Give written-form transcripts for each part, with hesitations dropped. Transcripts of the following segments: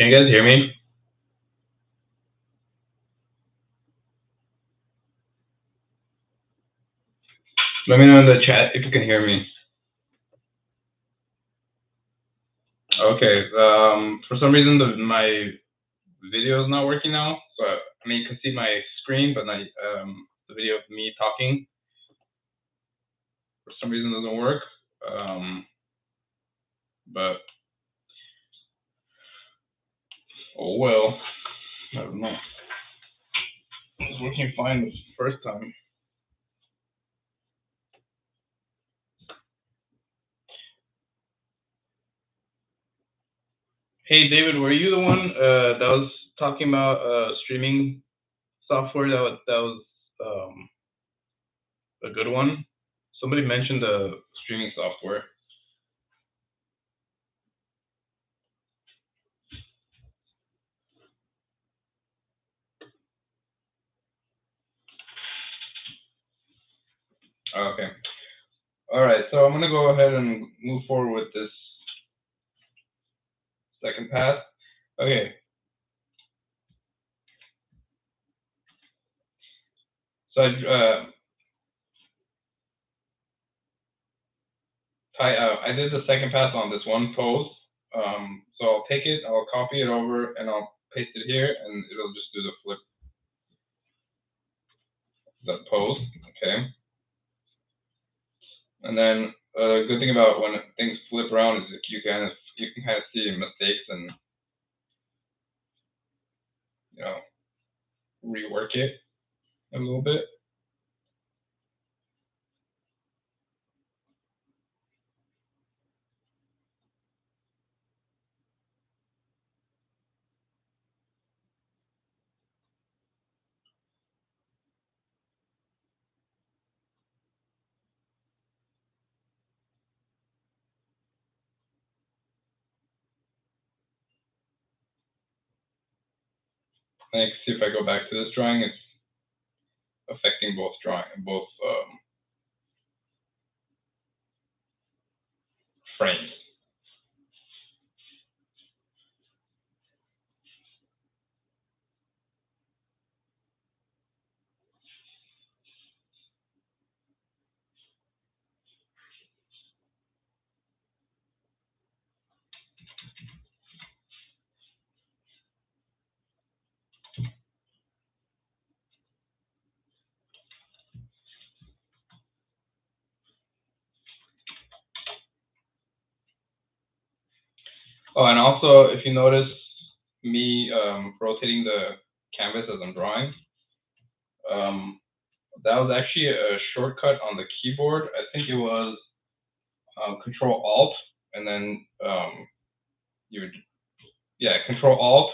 Can you guys hear me? Let me know in the chat if you can hear me. Okay. For some reason, my video is not working now. So I mean, you can see my screen, but not the video of me talking. For some reason, doesn't work. But oh well. I don't know. It was working fine the first time. Hey David, were you the one that was talking about streaming software that was a good one? Somebody mentioned the streaming software. Okay. All right. So I'm gonna go ahead and move forward with this second pass. Okay. So I did the second pass on this one pose. So I'll take it, I'll copy it over, and I'll paste it here, and it'll just do the flip, the pose. Okay. And then the good thing about when things flip around is you can kind of see mistakes and rework it a little bit. And you can see if I go back to this drawing, it's affecting both frames. Oh, and also, if you notice me rotating the canvas as I'm drawing, that was actually a shortcut on the keyboard. I think it was Control Alt, and then Control Alt,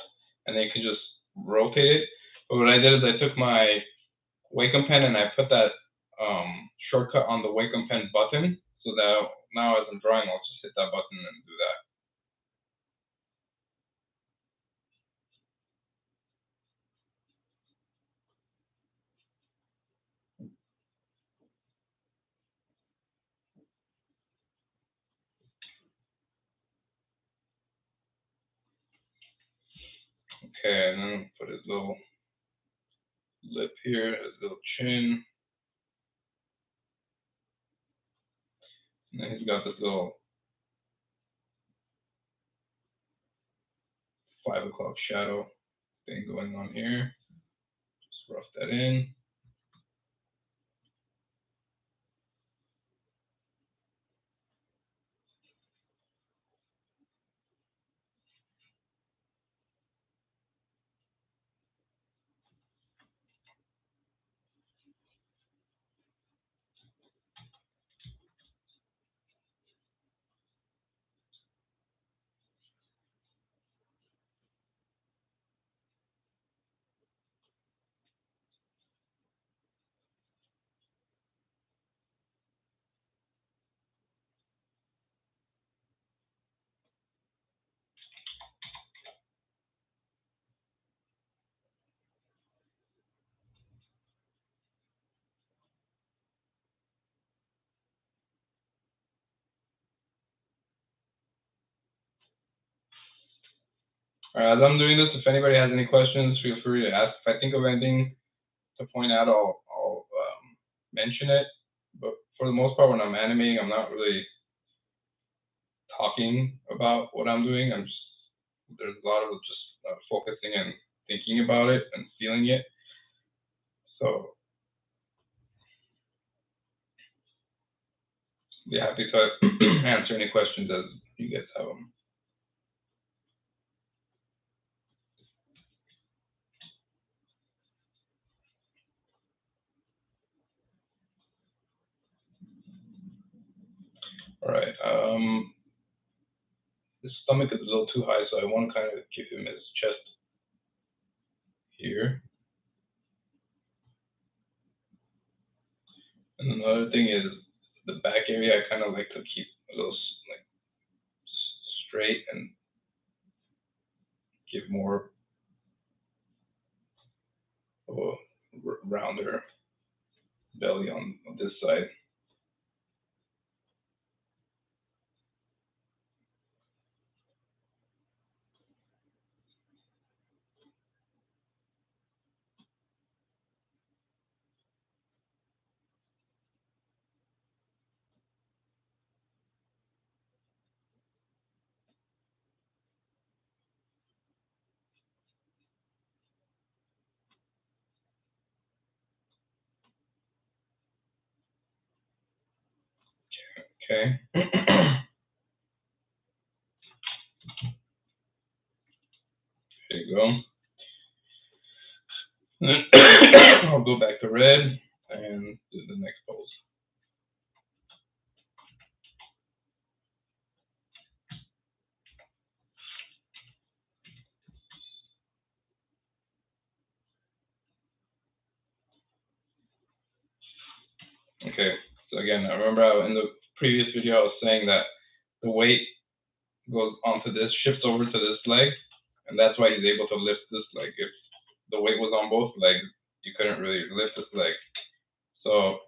and then you can just rotate it. But what I did is I took my Wacom pen and I put that shortcut on the Wacom pen button, so that now as I'm drawing, I'll just hit that button and do that. Okay, and then put his little lip here, his little chin. And then he's got this little 5 o'clock shadow thing going on here. Just rough that in. As I'm doing this, if anybody has any questions, feel free to ask. If I think of anything to point out, I'll mention it. But for the most part, when I'm animating, I'm not really talking about what I'm doing. There's a lot of just focusing and thinking about it and feeling it. So be happy to answer any questions as you guys have them. All right. His stomach is a little too high, so I want to kind of give him his chest here. And another thing is the back area. I kind of like to keep a little like straight and give more of a rounder belly on this side. Okay. There you go. I'll go back to red and do the next pose. Okay, so again, I remember in the previous video I was saying that the weight goes onto this, shifts over to this leg, and that's why he's able to lift this leg. If the weight was on both legs, you couldn't really lift this leg. So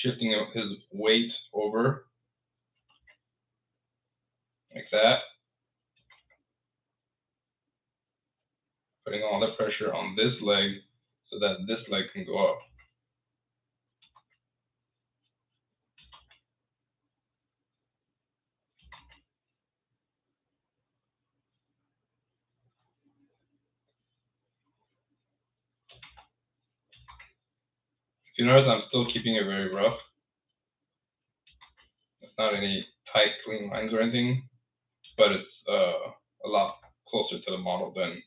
shifting his weight over like that, putting all the pressure on this leg so that this leg can go up. If you notice, I'm still keeping it very rough. It's not any tight, clean lines or anything, but it's a lot closer to the model than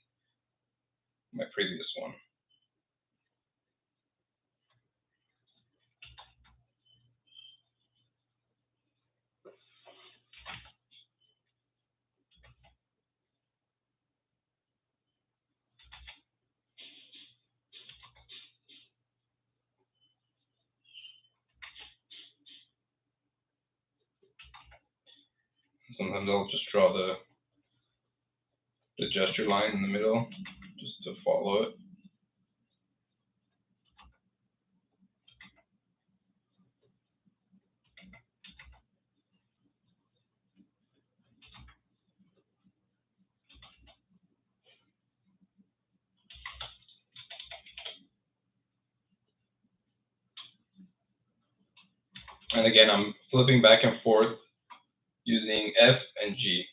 my previous one. Sometimes I'll just draw the gesture line in the middle just to follow it. And again, I'm flipping back and forth using F and G.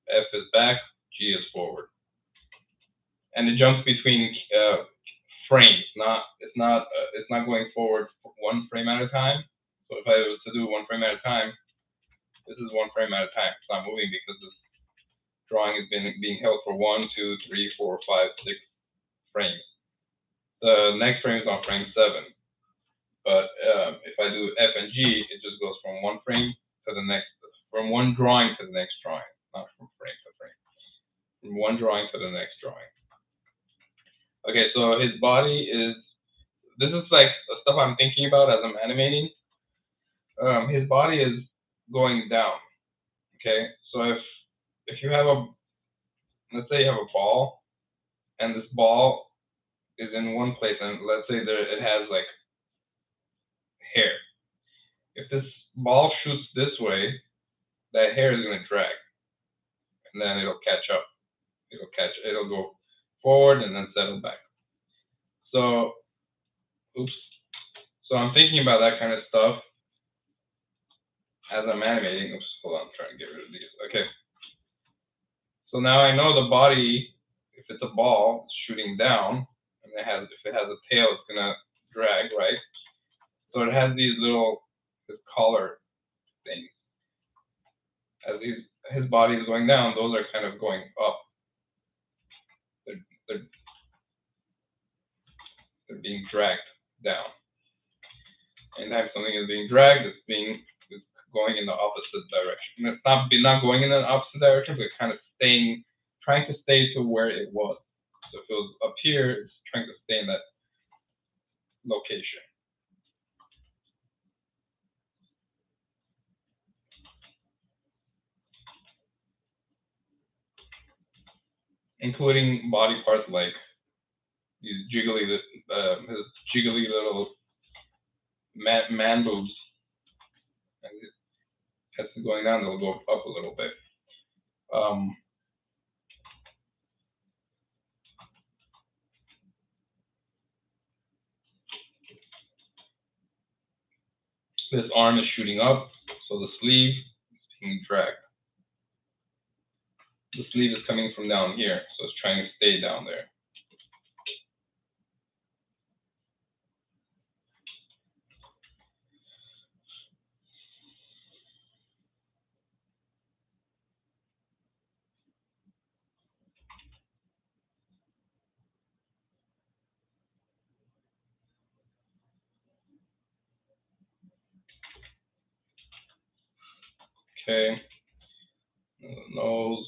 F is back, G is forward. And it jumps between frames. It's not going forward one frame at a time. So if I was to do one frame at a time, this is one frame at a time. It's not moving because this drawing is being held for 1, 2, 3, 4, 5, 6 frames. The next frame is on frame 7. But if I do F and G, it just goes from one frame to the next, from one drawing to the next drawing, not from frame to frame. From one drawing to the next drawing. Okay, so his body is, this is like the stuff I'm thinking about as I'm animating. His body is going down. Okay, so if you have let's say you have a ball, and this ball is in one place, and let's say it has like hair. If this ball shoots this way, that hair is going to drag. and then it'll catch up. It'll go forward and then settle back. So, oops. So I'm thinking about that kind of stuff as I'm animating. Oops, hold on, I'm trying to get rid of these. Okay. So now I know the body, if it's a ball, it's shooting down, and if it has a tail, it's gonna drag, right? So it has these this collar things. As his body is going down, those are kind of going up. They're being dragged down. Anytime something is being dragged, it's going in the opposite direction. And it's not going in the opposite direction, but kind of trying to stay to where it was. So if it was up here, it's trying to stay in that location. Including body parts like these his jiggly little man boobs. As it's going down, they'll go up a little bit. This arm is shooting up, so the sleeve is being dragged. The sleeve is coming from down here, so it's trying to stay down there. Okay, the nose.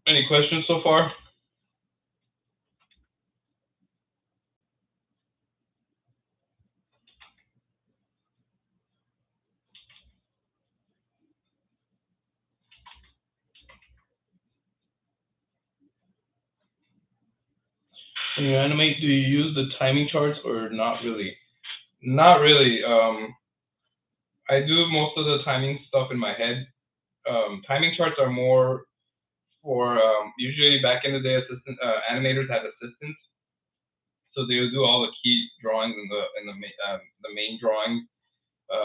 Any questions so far? When you animate, do you use the timing charts or not really? Not really. I do most of the timing stuff in my head. Timing charts are more for usually back in the day, animators had assistants, so they would do all the key drawings in the main drawing, a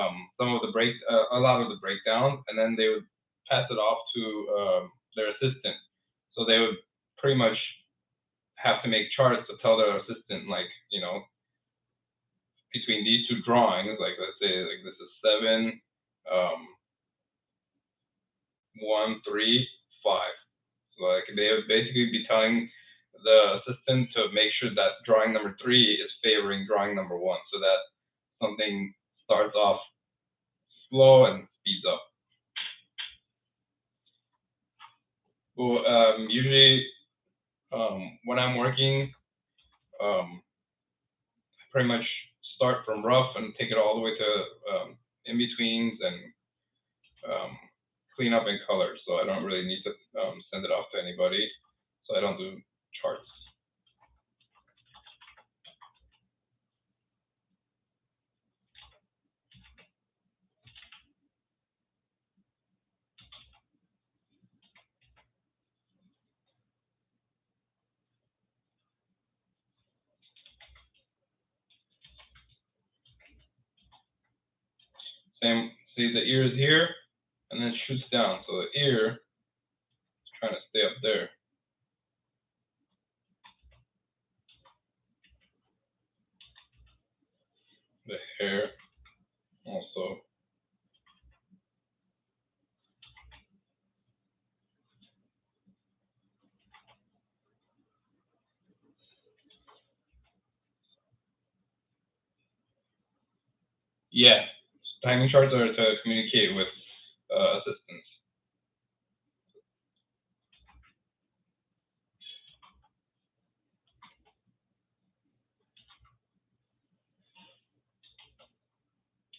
lot of the breakdowns, and then they would pass it off to their assistant. So they would pretty much have to make charts to tell their assistant, like, between these two drawings, like let's say like this is 7, 1, 3, 5. So like they would basically be telling the assistant to make sure that drawing number 3 is favoring drawing number 1, so that something starts off slow and speeds up. Well, usually when I'm working, I pretty much start from rough and take it all the way to in-betweens and clean up in color. So I don't really need to send it off to anybody. So I don't do charts. Same, see the ear is here, and then it shoots down. So the ear is trying to stay up there. The hair also. Yeah, timing charts are to communicate with assistants.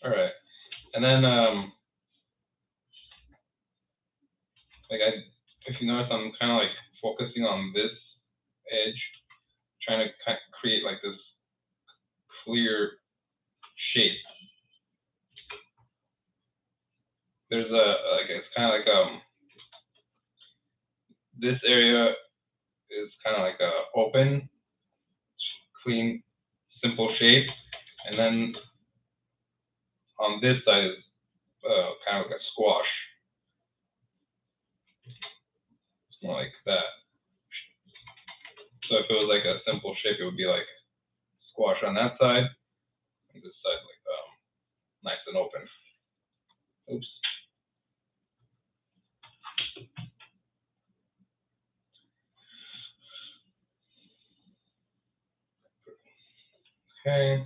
All right, and then if you notice, I'm kind of like focusing on this edge, trying to kind of create like this clear shape. There's it's kind of like this area is kind of like a open, clean, simple shape, and then on this side is kind of like a squash. It's more like that. So if it was like a simple shape, it would be like squash on that side, and this side like nice and open. Oops. Okay.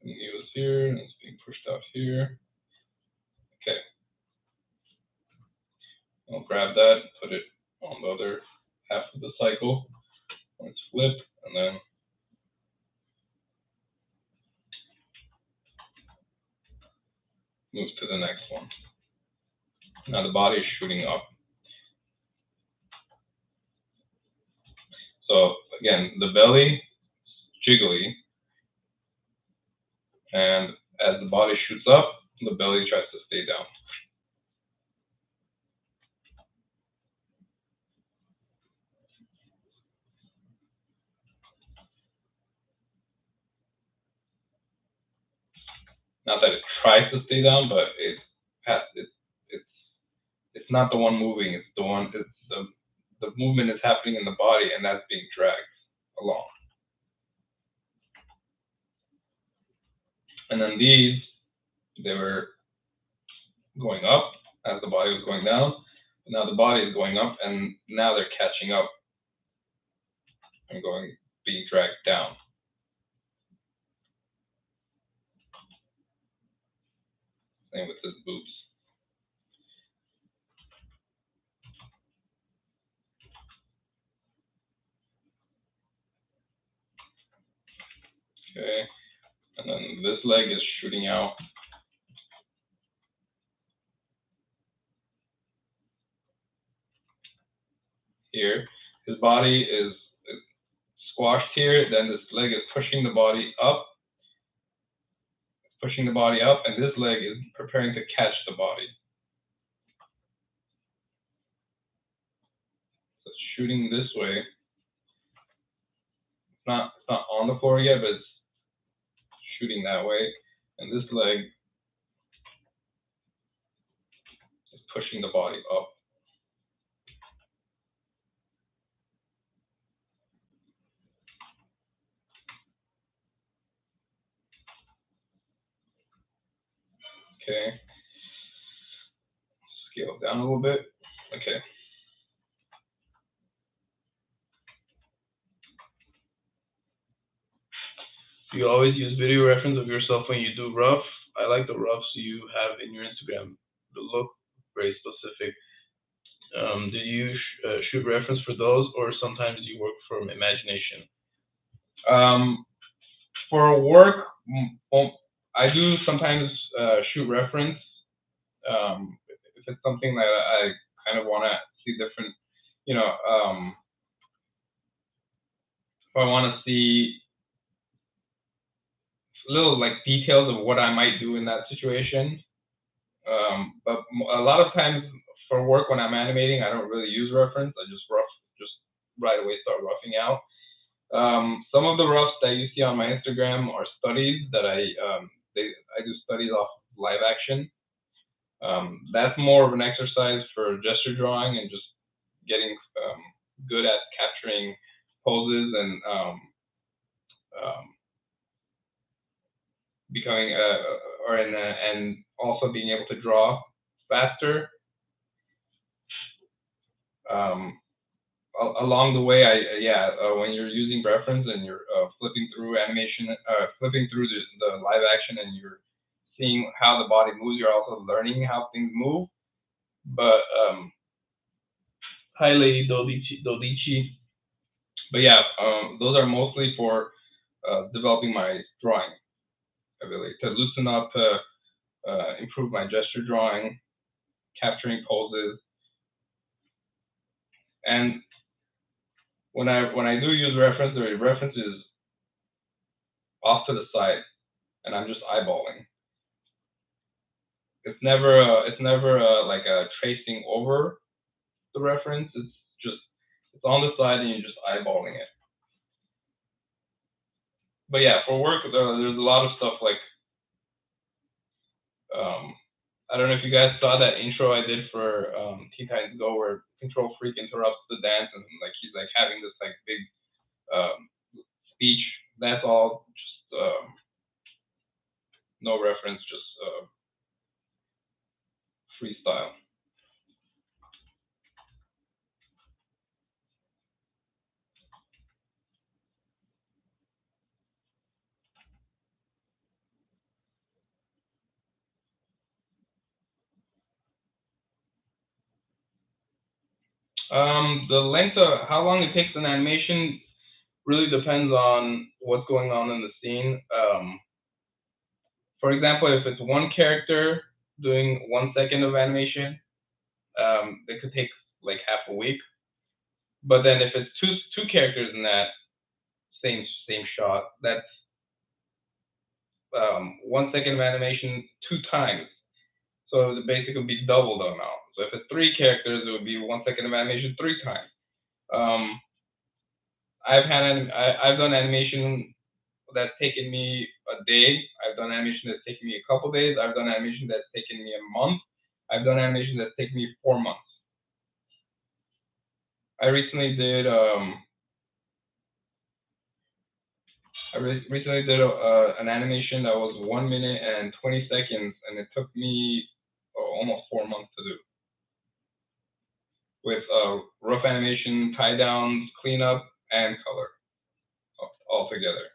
And it was here, and it's being pushed out here. Okay. I'll grab that, put it on the other half of the cycle. Let's flip, and then move to the next one. Now the body is shooting up. So again, the belly is jiggly, and as the body shoots up, the belly tries to stay down. Not that it tries to stay down, but it's not the one moving. It's the one. It's the movement is happening in the body, and that's being dragged along. And then these, they were going up as the body was going down. But now the body is going up, and now they're catching up and being dragged down. Same with his boobs. Okay, and then this leg is shooting out. Here, his body is squashed here, then this leg is pushing the body up. Pushing the body up, and this leg is preparing to catch the body. So it's shooting this way. It's not on the floor yet, but it's shooting that way. And this leg is pushing the body up. Okay. Scale down a little bit. Okay. Do you always use video reference of yourself when you do rough? I like the roughs you have in your Instagram. The look very specific. Do you shoot reference for those, or sometimes you work from imagination? For work, I do sometimes shoot reference. If it's something that I kind of want to see different, if I want to see little like details of what I might do in that situation. But a lot of times for work when I'm animating, I don't really use reference. I just right away start roughing out. Some of the roughs that you see on my Instagram are studies that I do studies off live action. That's more of an exercise for gesture drawing and just getting good at capturing poses and becoming and also being able to draw faster. along the way, when you're using reference and you're flipping through animation, flipping through the live action, and you're seeing how the body moves, you're also learning how things move. But hi, Lady Dodici. But yeah, those are mostly for developing my drawing ability, to loosen up, to improve my gesture drawing, capturing poses, and when I do use reference, the reference is off to the side, and I'm just eyeballing. It's never like a tracing over the reference. It's on the side, and you're just eyeballing it. But yeah, for work, there's a lot of stuff like I don't know if you guys saw that intro I did for Teen Titans Go, where Control Freak interrupts the dance, and like he's like having this like big speech. That's all just no reference, just freestyle. The length of how long it takes an animation really depends on what's going on in the scene. For example, if it's one character doing 1 second of animation, it could take like half a week. But then if it's two characters in that same shot, that's 1 second of animation 2 times. So the basic would be double the amount. So if it's 3 characters, it would be 1 second of animation 3 times. I've done animation that's taken me a day. I've done animation that's taken me a couple days. I've done animation that's taken me a month. I've done animation that's taken me 4 months. I recently did an animation that was 1 minute and 20 seconds, and it took me almost 4 months to do, with rough animation, tie downs, cleanup, and color all together.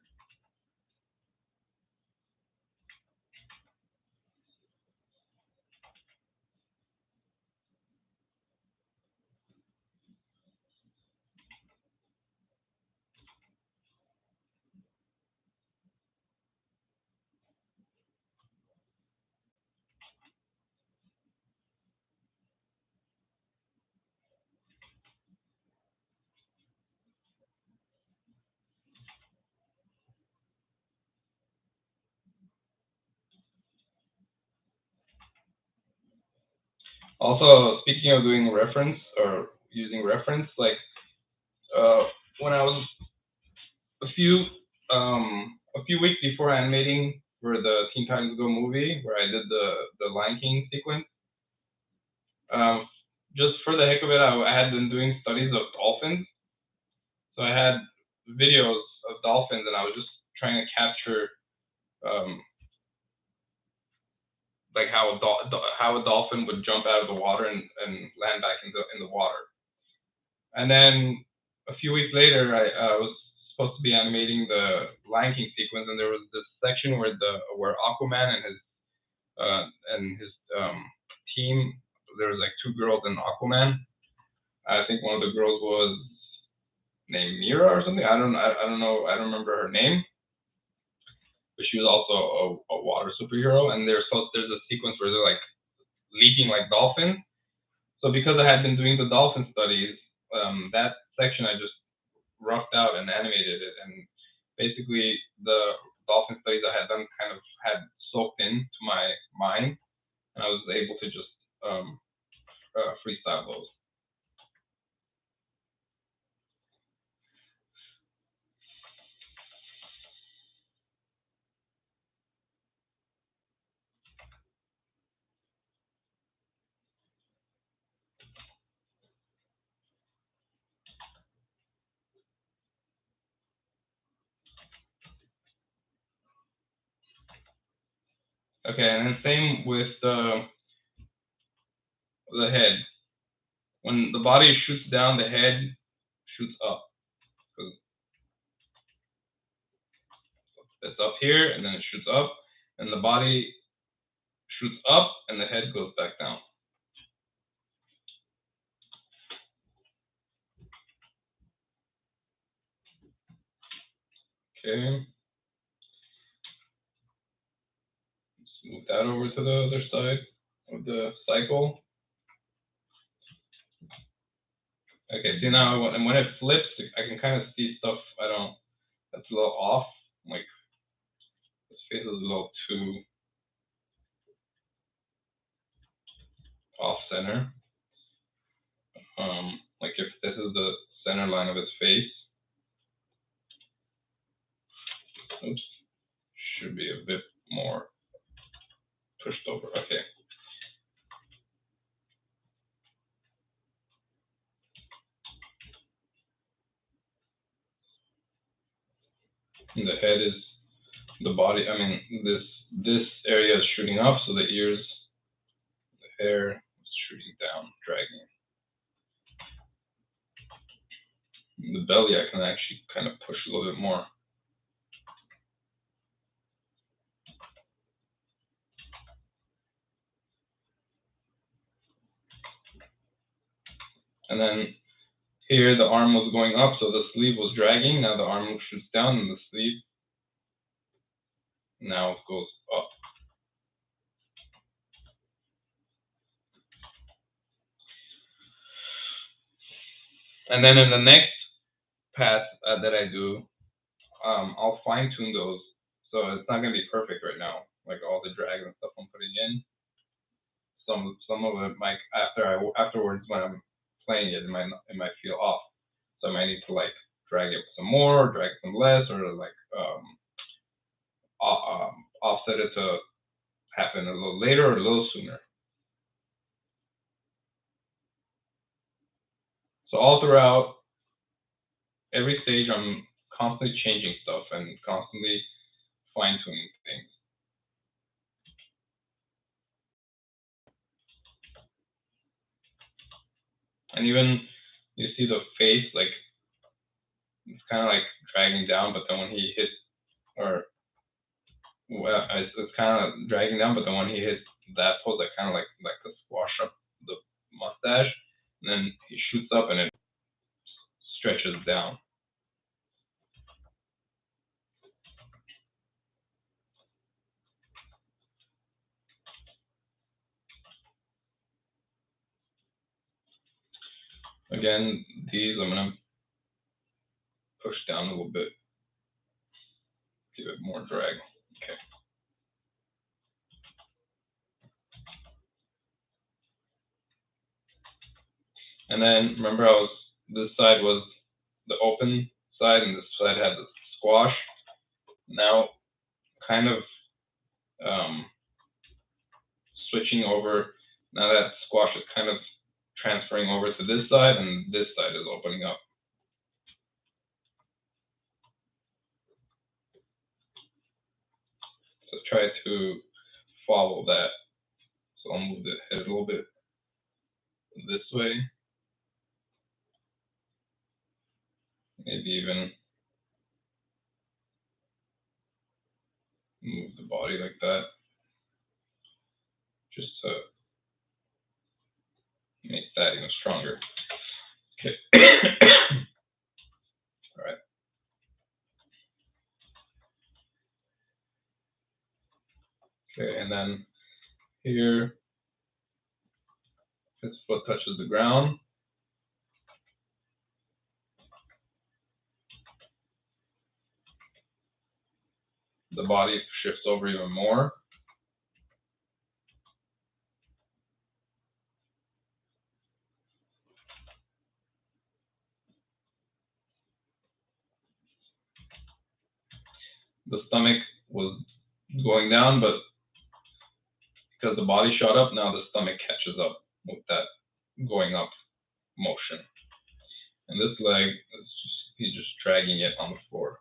Also, speaking of doing reference or using reference, like when I was a few weeks before animating for the Teen Titans Go movie, where I did the Lion King sequence, just for the heck of it, I had been doing studies of dolphins. So I had videos of dolphins, and I was just trying to capture like how a dolphin would jump out of the water and land back in the water. And then a few weeks later, I was supposed to be animating the Lion King sequence, and there was this section where Aquaman and his team, there was like 2 girls in Aquaman. I think one of the girls was named Mira or something. I don't know. I don't remember her name. But she was also a water superhero, and there's a sequence where they're like leaping like dolphins. So because I had been doing the dolphin studies, that section I just roughed out and animated it, and basically the dolphin studies I had done kind of had soaked into my mind, and I was able to just freestyle those. Okay, and then same with the head. When the body shoots down, the head shoots up. Because it's up here, and then it shoots up, and the body shoots up, and the head goes back down. Okay. Let's move that over to the other side of the cycle. Okay, see now, when it flips, I can kind of see stuff that's a little off. Like, this face is a little too off center. Like if this is the center line of his face, oops, should be a bit more pushed over. Okay. And the head is the body. I mean, this area is shooting up, so the ears, the hair is shooting down, dragging. The belly, I can actually kind of push a little bit more. And then here the arm was going up, so the sleeve was dragging. Now the arm shoots down, and the sleeve now goes up. And then in the next pass that I do, I'll fine tune those. So it's not gonna be perfect right now, like all the drag and stuff I'm putting in. Some of it might afterwards when I'm playing it, it might feel off. So I might need to like drag it some more, or drag it some less, or like offset it to happen a little later or a little sooner. So all throughout every stage, I'm constantly changing stuff and constantly fine tuning things. And even you see the face, like it's kind of like dragging down, but then when he hits, or well, it's kind of dragging down, but then when he hits that pose, like kind of like to squash up the mustache, and then he shoots up and it stretches down. Again, these I'm gonna push down a little bit, give it more drag. Okay. And then remember, this side was the open side, and this side had the squash. Now, kind of switching over. Now that squash is kind of transferring over to this side, and this side is opening up. So try to follow that. So I'll move the head a little bit this way. Maybe even move the body like that, just to make that even stronger. Okay. All right. Okay, and then here, his foot touches the ground. The body shifts over even more. The stomach was going down, but because the body shot up, now the stomach catches up with that going up motion. And this leg, he's just dragging it on the floor.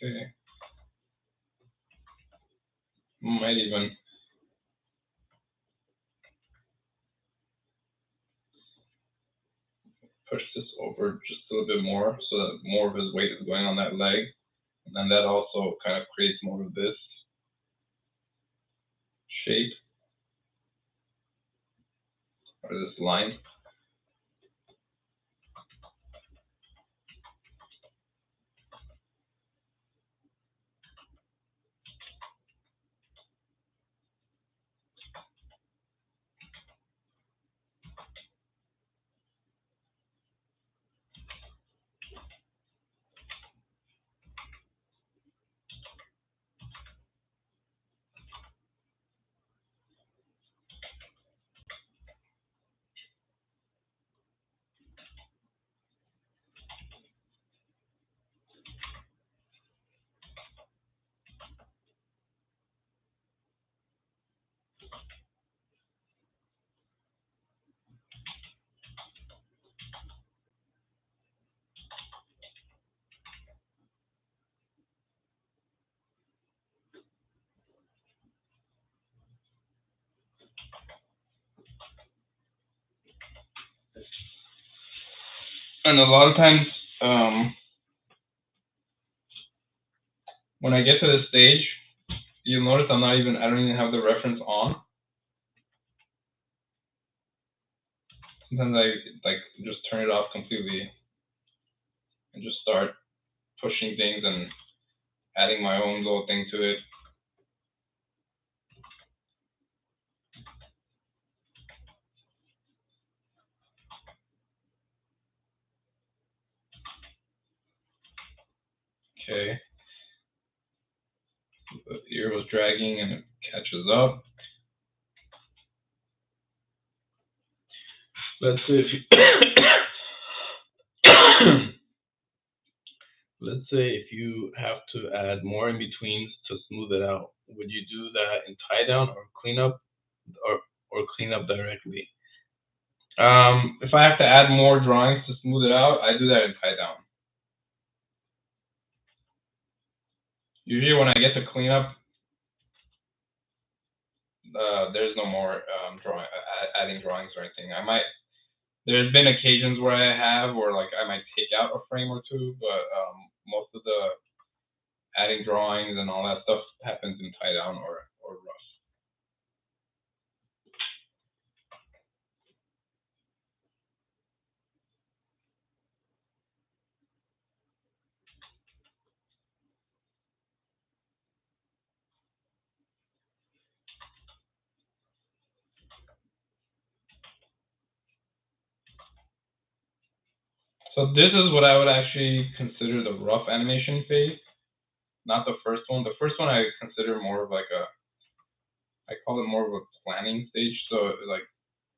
Okay. Might even push this over just a little bit more so that more of his weight is going on that leg. And then that also kind of creates more of this shape or this line. And a lot of times, when I get to this stage, you'll notice I don't even have the reference on. Sometimes I just turn it off completely and just start pushing things and adding my own little thing to it. Okay. The ear was dragging and it catches up. Let's say if you let's say if you have to add more in betweens to smooth it out, would you do that in tie down or clean up or clean up directly? If I have to add more drawings to smooth it out, I do that in tie down. Usually when I get to clean up, there's no more adding drawings or anything. There's been occasions where I have, or like I might take out a frame or two, but most of the adding drawings and all that stuff happens in tie down or rough. So this is what I would actually consider the rough animation phase, not the first one. The first one I consider more of like I call it more of a planning stage. So like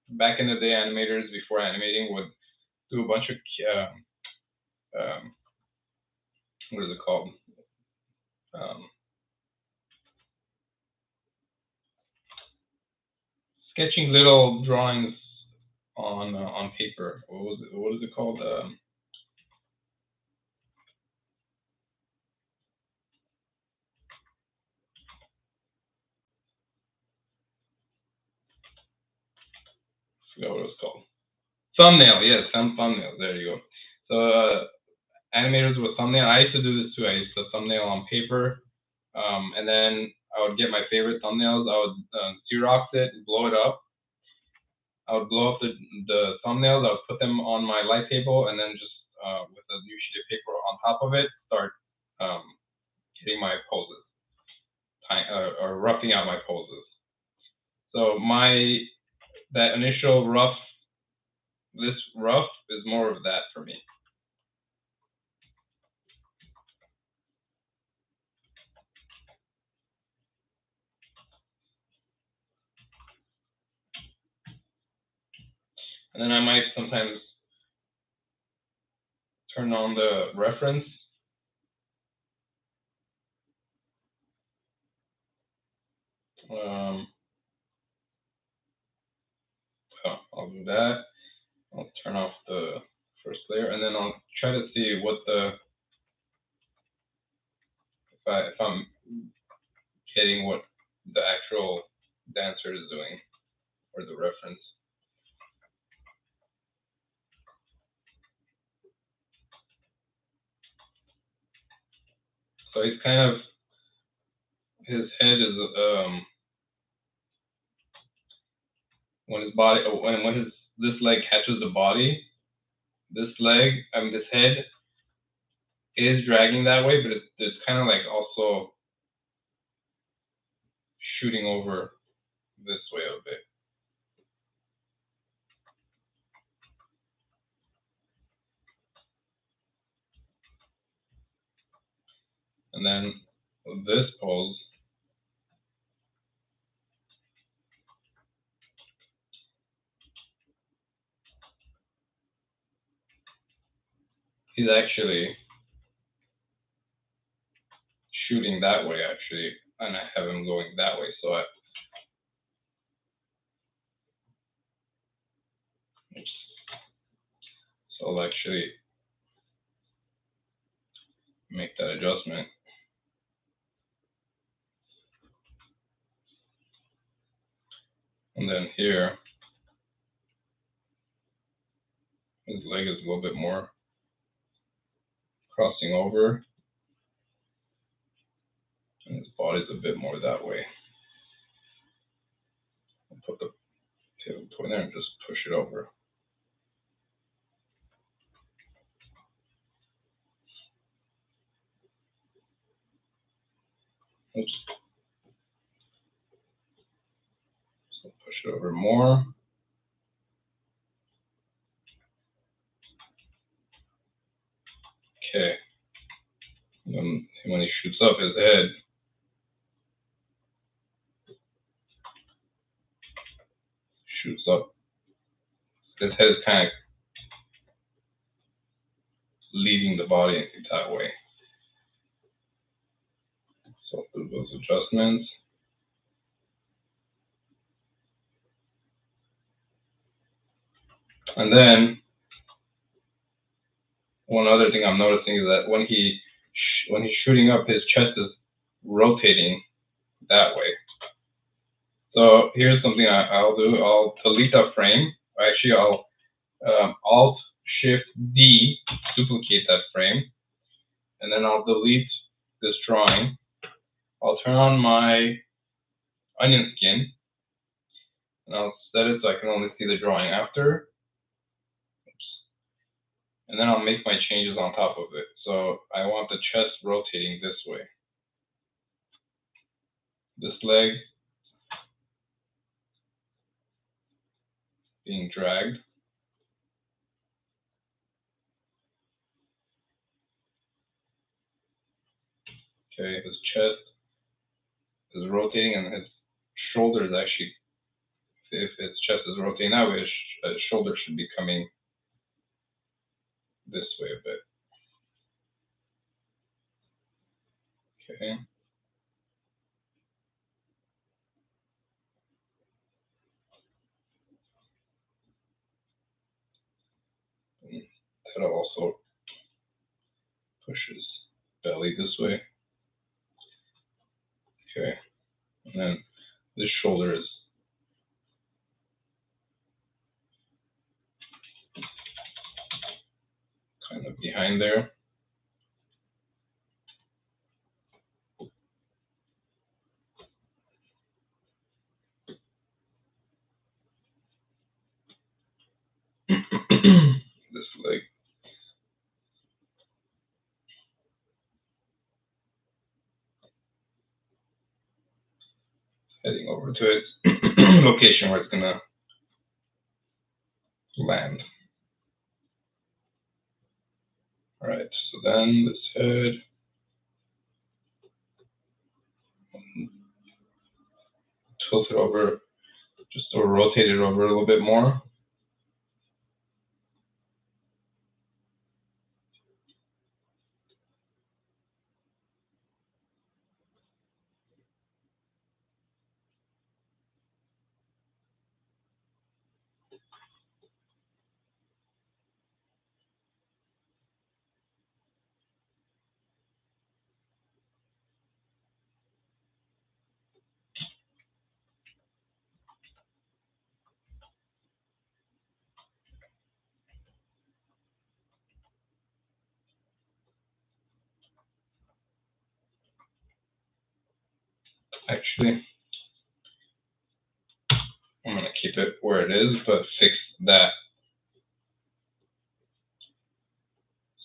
back in the day, animators before animating would do a bunch of what is it called? Sketching little drawings on paper. What is it called? I forgot what it was called. Thumbnail, yes, some thumbnails. There you go. So animators with thumbnail. I used to do this too. I used to thumbnail on paper, and then I would get my favorite thumbnails. I would Xerox it, and blow it up. I would blow up the thumbnails. I would put them on my light table, and then just with a new sheet of paper on top of it, start getting my poses, or roughing out my poses. So that initial rough, this rough is more of that for me. And then I might sometimes turn on the reference. I'll do that. I'll turn off the first layer, and then I'll try to see what the So he's kind of, his head is when his body, when his this leg catches the body, this head is dragging that way, but it's kind of like also shooting over this way a bit. And then this pose, he's actually shooting that way actually, and I have him going that way. So I'll actually make that adjustment. And then here, his leg is a little bit more crossing over, and his body's a bit more that way. I'll put the table toy there and just push it over. Oops. So push it over more. Okay. And then when he shoots up, his head shoots up. His head is kind of leading the body that way. So I'll do those adjustments. And then one other thing I'm noticing is that when he's shooting up, his chest is rotating that way. So here's something I'll do. I'll delete that frame. Actually, I'll Alt Shift D, duplicate that frame, and then I'll delete this drawing. I'll turn on my onion skin, and I'll set it so I can only see the drawing after. Oops. And then I'll make my changes on top of it. So I want the chest rotating this way. This leg being dragged. Okay, his chest is rotating, and his shoulder is actually, if his chest is rotating that way, his shoulder should be coming this way a bit. Okay. And that'll also push his belly this way. Okay. And then this shoulder is kind of behind there. This leg. Heading over to its location where it's gonna land. All right, so then this head, tilt it over, just to rotate it over a little bit more. Actually, I'm gonna keep it where it is, but fix that.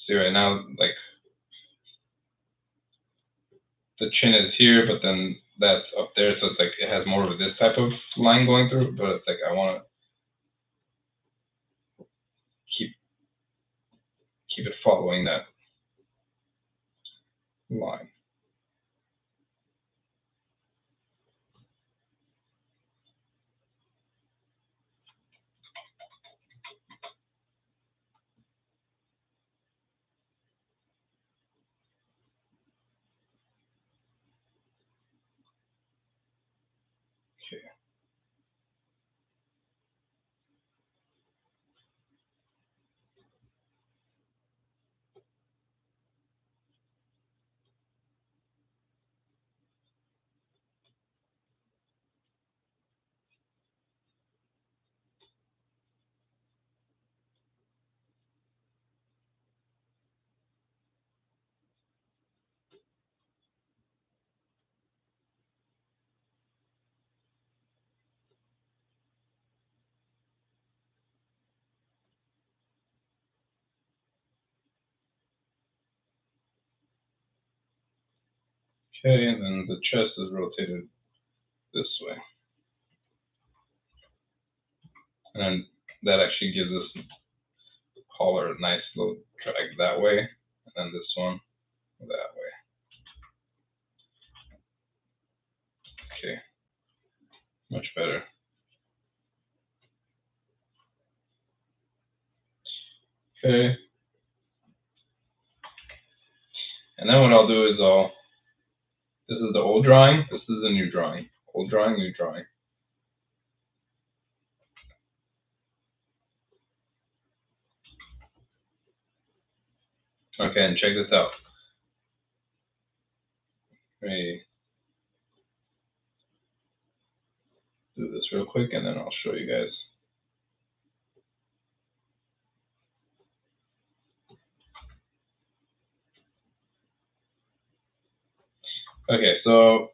See right now, like the chin is here, but then that's up there, so it's like it has more of this type of line going through. But it's like I want to keep it following that line. Okay. Okay, and then the chest is rotated this way. And then that actually gives this collar a nice little drag that way, and then this one that way. Okay, much better. Okay, and then what I'll do is this is the old drawing, this is the new drawing. Old drawing, new drawing. Okay, and check this out. Let me do this real quick and then I'll show you guys. Okay, so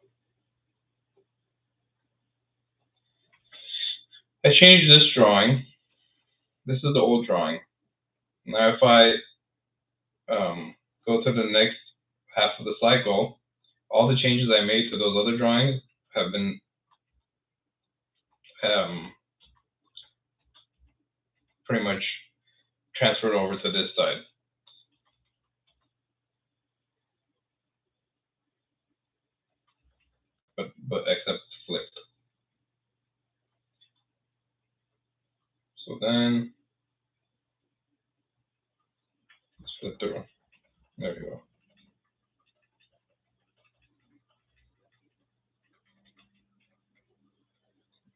I changed this drawing. This is the old drawing. Now if I go to the next half of the cycle, all the changes I made to those other drawings have been pretty much transferred over to this side. But except flipped. So then let's flip through. There we go.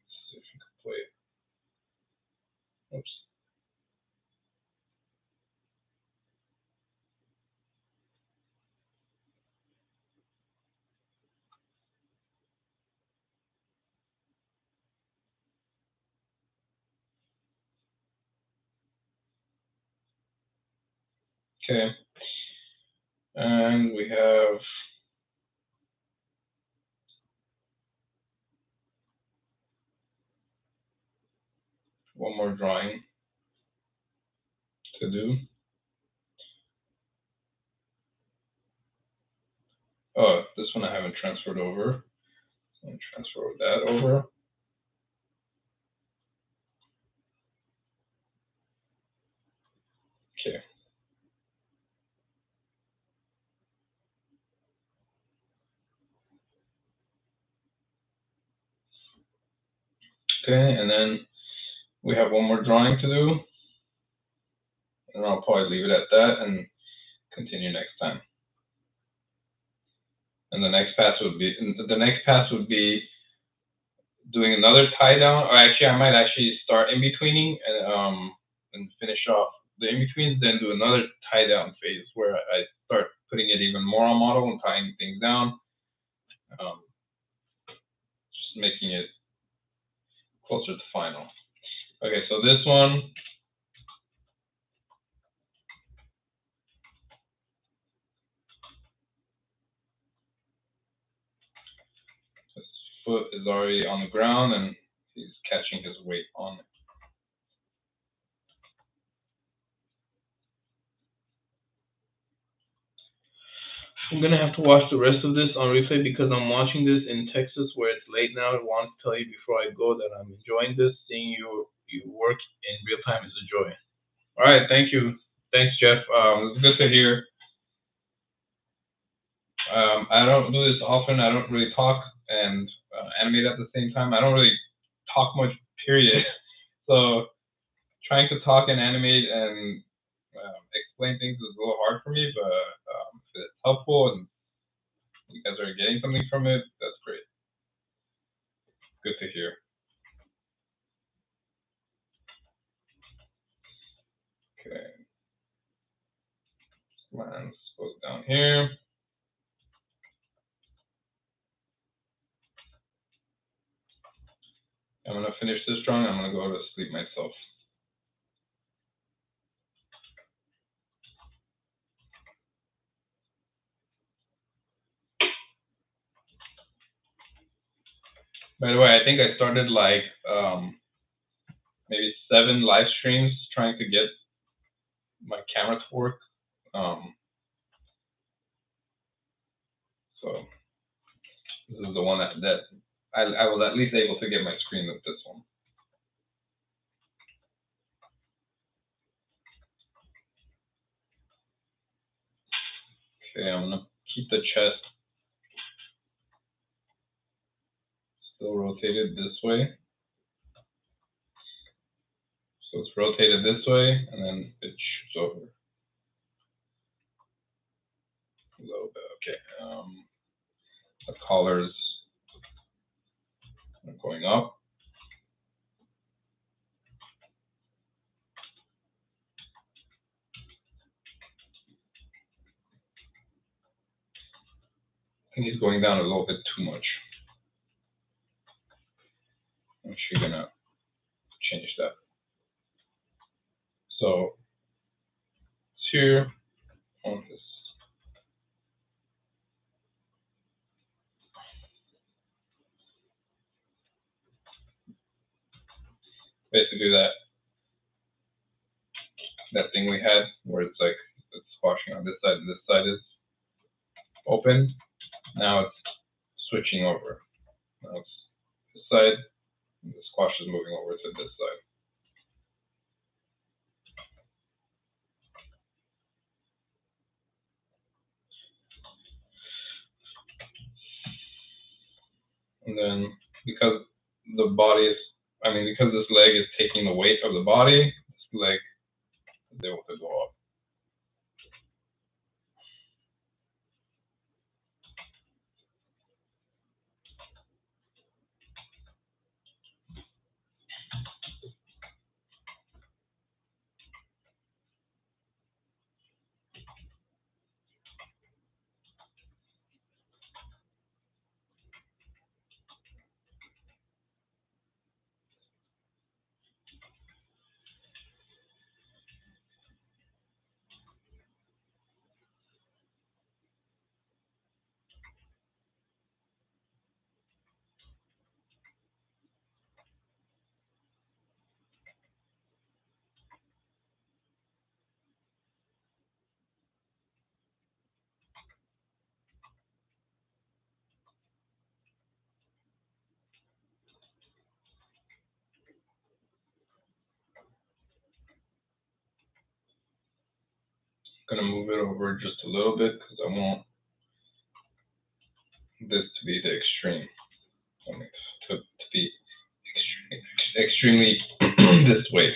Let's see if you can play it. Oops. Okay. And we have one more drawing to do. Oh, this one I haven't transferred over. So I'm going to transfer that over. Okay. Okay, and then we have one more drawing to do. And I'll probably leave it at that and continue next time. And the next pass would be doing another tie down, or actually I might actually start in betweening and finish off the in betweens, then do another tie down phase where I start putting it even more on model and tying things down, just making it closer to final. Okay, so this one, foot is already on the ground and he's catching his weight on it. I'm gonna have to watch the rest of this on replay because I'm watching this in Texas where it's late now. I want to tell you before I go that I'm enjoying this. Seeing you work in real time is a joy. All right, thank you. Thanks, Jeff. It's good to hear. I don't do this often. I don't really talk and animate at the same time. I don't really talk much, period. So trying to talk and animate and explain things is a little hard for me, but if it's helpful and you guys are getting something from it, that's great. Good to hear. Okay. Lens goes down here. I'm gonna finish this drawing. I'm gonna go to sleep myself. By the way, I think I started like maybe 7 live streams trying to get my camera to work. So this is the one that I was at least able to get my screen with this one. Okay, I'm gonna keep the chest still rotated this way. So it's rotated this way, and then it shoots over a little bit. Okay. The collars are going up. I think he's going down a little bit too much. I'm actually gonna change that. So it's here on this. Basically that thing we had where it's like it's squashing on this side and this side is open. Now it's switching over. Now it's this side, and the squash is moving over to this side. And then because because this leg is taking the weight of the body, this leg is able to go up. I'm gonna move it over just a little bit because I want this to be the extreme. I mean, to be extremely this way.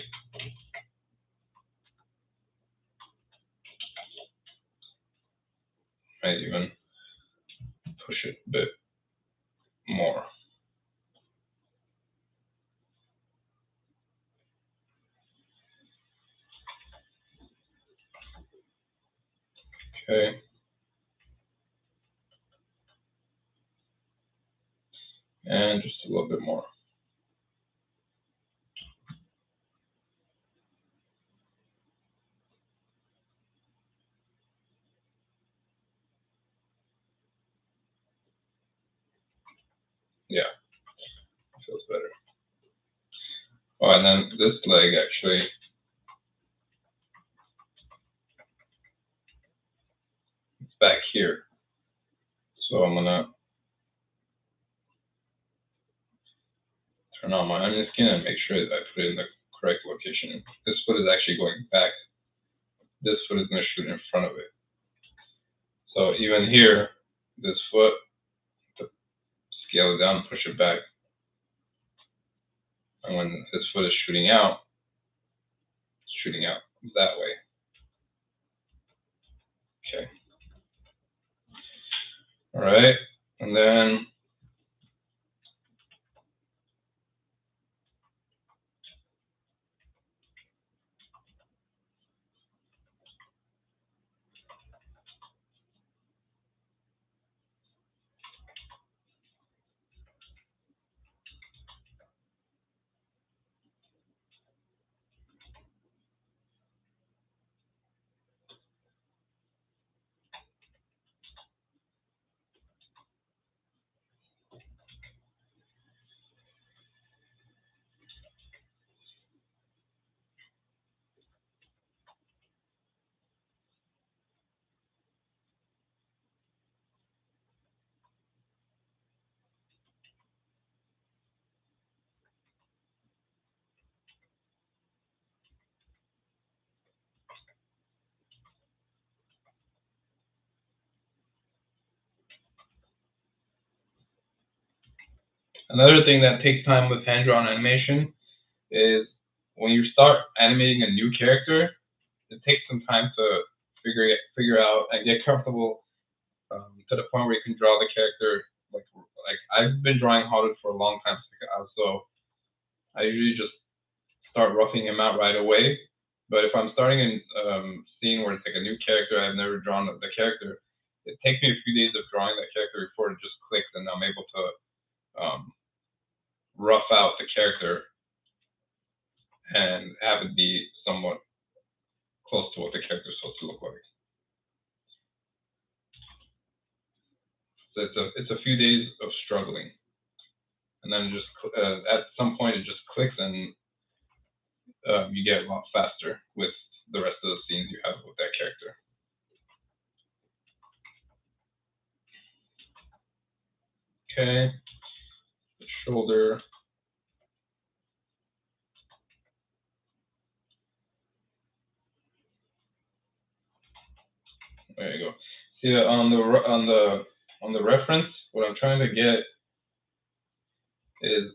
Might even push it a bit more. Okay. And just a little bit more. Yeah, feels better. Oh, and then this leg actually, it's back here. So I'm gonna turn on my onion skin and make sure that I put it in the correct location. This foot is actually going back. This foot is gonna shoot in front of it. So even here, this foot, scale it down, push it back. And when this foot is shooting out, it's shooting out that way. Okay. All right. And then another thing that takes time with hand-drawn animation is when you start animating a new character, it takes some time to figure out and get comfortable to the point where you can draw the character like I've been drawing Harut for a long time, so I usually just start roughing him out right away. But if I'm starting in scene where it's like a new character, I've never drawn the character, it takes me a few days of drawing that character before it just clicks and I'm able to rough out the character and have it be somewhat close to what the character is supposed to look like. So it's a few days of struggling, and then just at some point it just clicks and you get a lot faster with the rest of the scenes you have with that character. Okay, the shoulder. There you go. See on the reference, what I'm trying to get is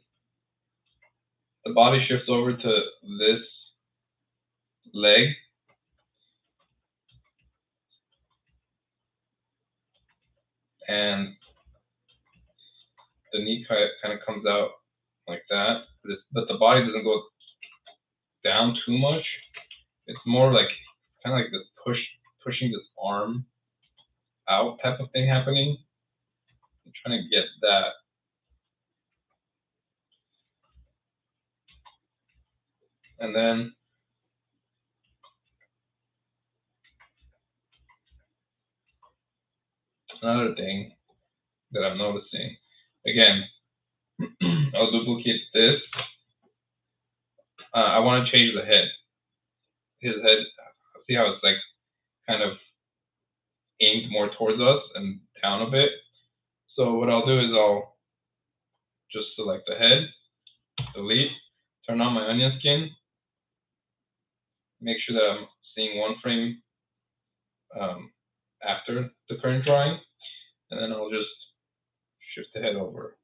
the body shifts over to this leg, and the knee kind of comes out like that, but the body doesn't go down too much. It's more like kind of like this pushing this arm out type of thing happening. I'm trying to get that. And then another thing that I'm noticing, again, I'll duplicate this. I want to change the head. His head, see how it's like kind of aimed more towards us and down a bit. So what I'll do is I'll just select the head, delete, turn on my onion skin, make sure that I'm seeing one frame after the current drawing, and then I'll just shift the head over.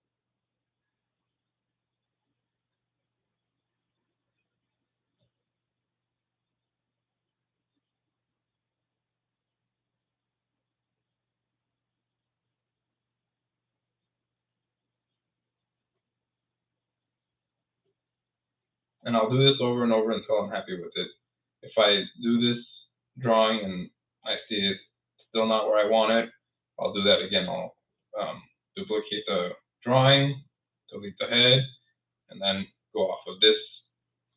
And I'll do this over and over until I'm happy with it. If I do this drawing and I see it's still not where I want it, I'll do that again. I'll duplicate the drawing, delete the head, and then go off of this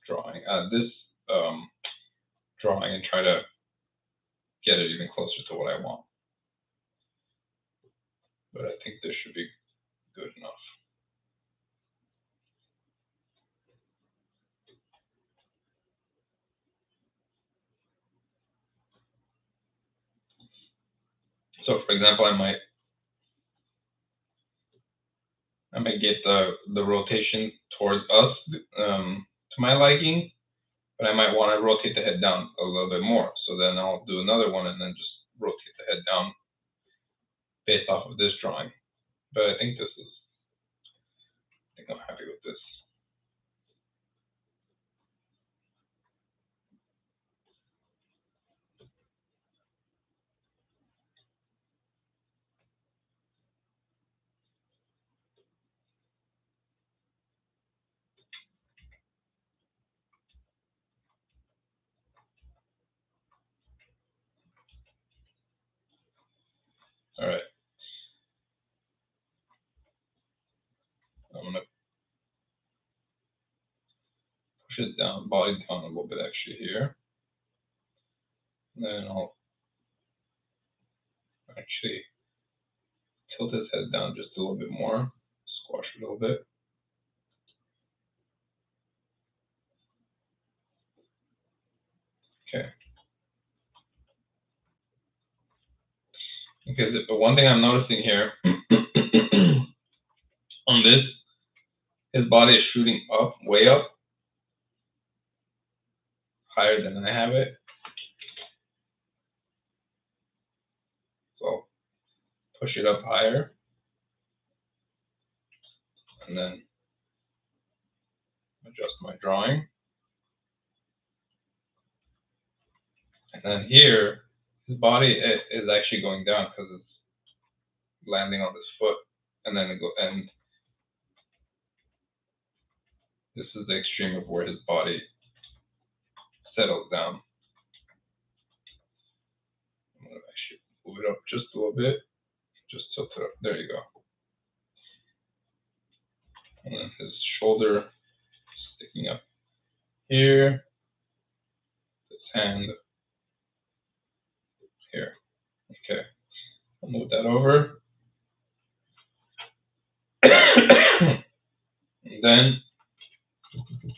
drawing, drawing and try to get it even closer to what I want. But I think this should be good enough. So for example, I might get the rotation towards us to my liking, but I might want to rotate the head down a little bit more. So then I'll do another one and then just rotate the head down based off of this drawing. But I think I'm happy with this. All right. I'm gonna push it down, body down a little bit actually here. And then I'll actually tilt his head down just a little bit more, squash it a little bit. Okay. Because the one thing I'm noticing here on this, his body is shooting up, way up, higher than I have it. So push it up higher, and then adjust my drawing. And then here, his body is actually going down because it's landing on this foot, and then and this is the extreme of where his body settles down. I'm gonna actually move it up just a little bit, just tilt it up. There you go. And then his shoulder sticking up here, his hand here. Okay, I'll move that over. And then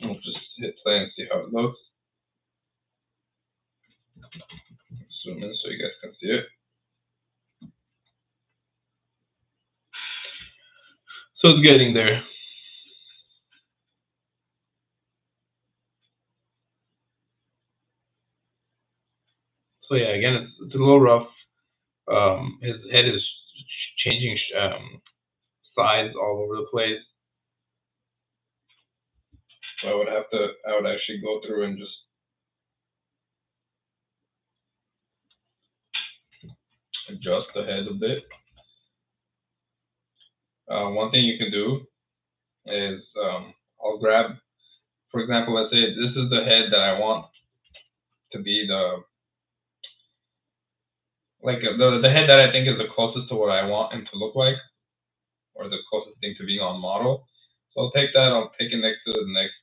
we'll just hit play and see how it looks. Zoom in so you guys can see it. So it's getting there. So yeah, again, it's a little rough. His head is changing size all over the place. So I would actually go through and just adjust the head a bit. One thing you can do is I'll grab, for example, let's say this is the head that I want to be the head that I think is the closest to what I want him to look like, or the closest thing to being on model. So I'll take that, I'll take it next to the next,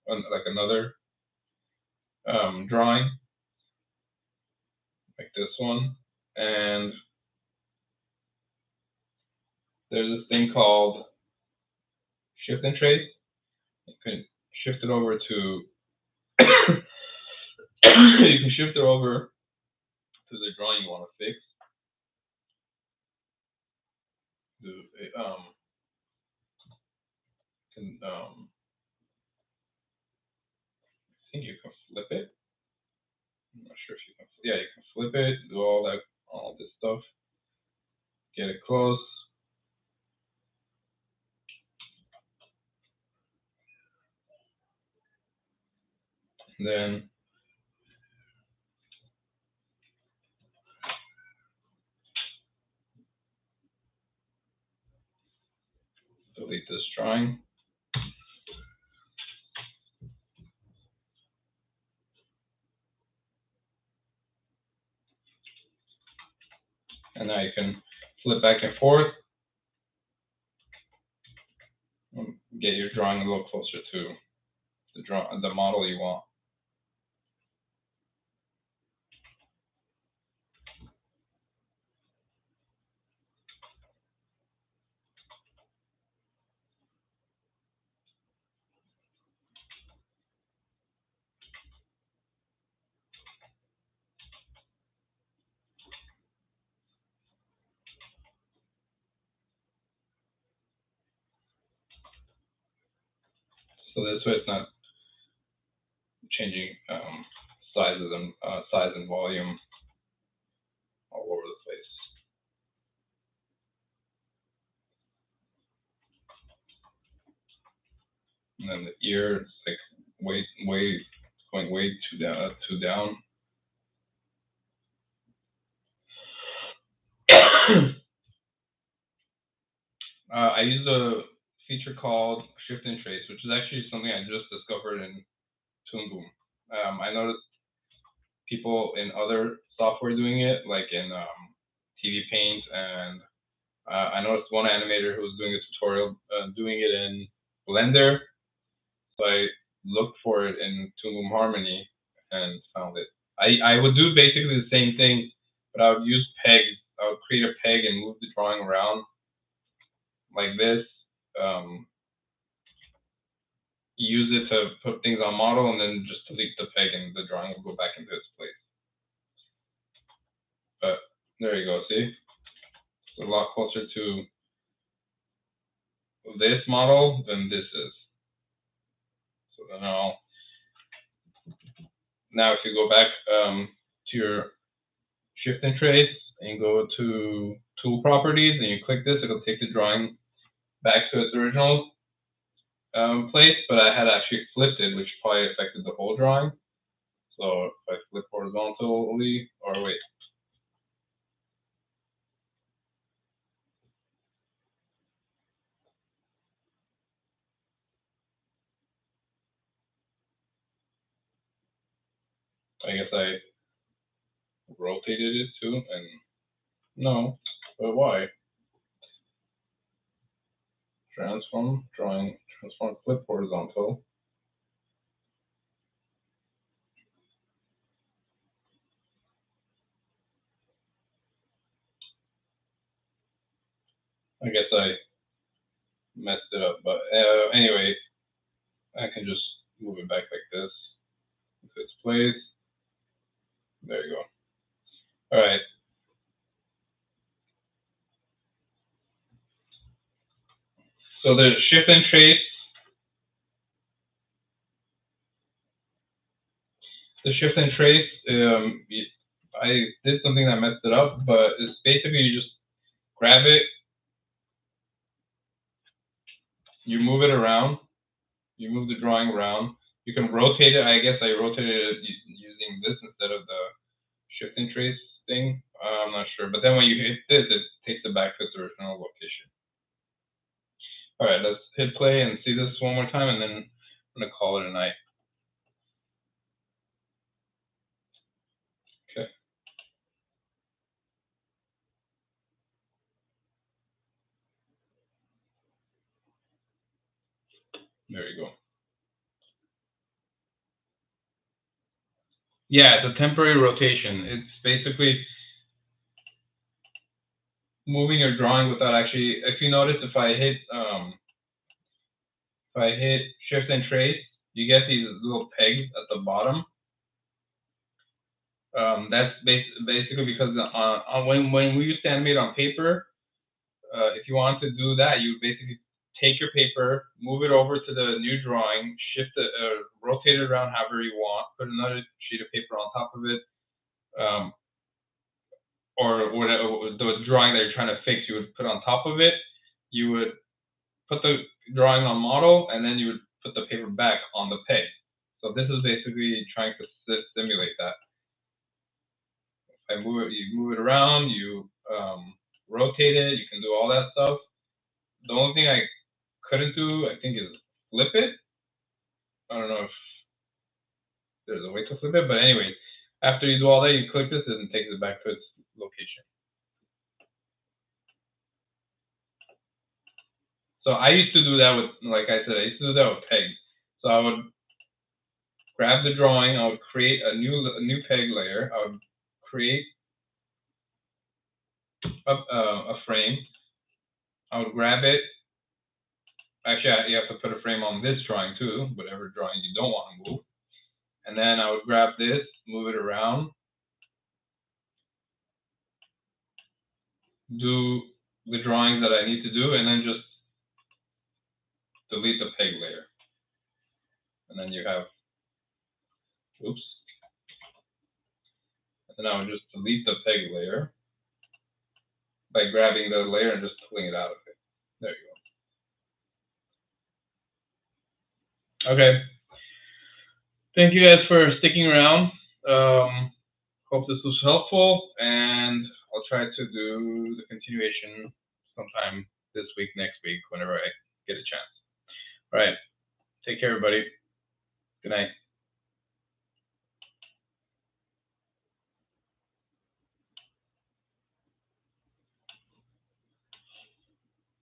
like another drawing, like this one. And there's this thing called shift and trace. You can shift it over to, you can shift it over to the drawing you want to fix. I think you can flip it. I'm not sure if you can. Yeah, you can flip it, do all this stuff, get it close. And then delete this drawing. And now you can flip back and forth and get your drawing a little closer to the model you want. So this way it's not changing sizes and size and volume all over the place. And then the ear, it's like going way too down. I use a feature called Shift and Trace, which is actually something I just discovered in Toonboom. I noticed people in other software doing it, like in TV Paint, and I noticed one animator who was doing a tutorial doing it in Blender. So I looked for it in Toonboom Harmony and found it. I would do basically the same thing, but I would use pegs. I would create a peg and move the drawing around like this. Use it to put things on model, and then just delete the peg, and the drawing will go back into its place. But there you go. See, it's a lot closer to this model than this is. So then now if you go back to your Shift and Trace and go to Tool Properties and you click this, it'll take the drawing back to its original place, but I had actually flipped it, which probably affected the whole drawing. So if I flip horizontally, or wait. I guess I rotated it too, and no, but why? Transform, drawing, transform, flip horizontal. I guess I messed it up, but anyway, I can just move it back like this into its place. There you go. All right. So the Shift and Trace. The Shift and Trace, I did something that messed it up, but it's basically you just grab it, you move it around, you move the drawing around. You can rotate it. I guess I rotated it using this instead of the Shift and Trace thing. I'm not sure. But then when you hit this, it takes it back to its original location. All right, let's hit play and see this one more time, and then I'm going to call it a night. Okay. There you go. Yeah, it's a temporary rotation. It's basically moving your drawing without actually. If you notice, if I hit Shift and Trace, you get these little pegs at the bottom. That's basically because when we used to animate on paper, if you want to do that, you basically take your paper, move it over to the new drawing, shift it, rotate it around however you want, put another sheet of paper on top of it, or whatever the drawing that you're trying to fix, you would put on top of it. You would put the drawing on model, and then you would put the paper back on the peg. So this is basically trying to simulate that. You move it around, you rotate it, you can do all that stuff. The only thing I couldn't do, I think, is flip it. I don't know if there's a way to flip it, but anyway, after you do all that, you click this and it takes it back to its location. So I used to do that with, like I said, I used to do that with pegs. So I would grab the drawing, I would create a new peg layer, I would create a frame, I would grab it. Actually, you have to put a frame on this drawing too, whatever drawing you don't want to move. And then I would grab this, move it around, do the drawings that I need to do, and then just delete the peg layer. and then you have, oops. And now just delete the peg layer by grabbing the layer and just pulling it out of it. There you go. Okay. Thank you guys for sticking around. Hope this was helpful, and I'll try to do the continuation sometime this week, next week, whenever I get a chance. All right. Take care, everybody. Good night.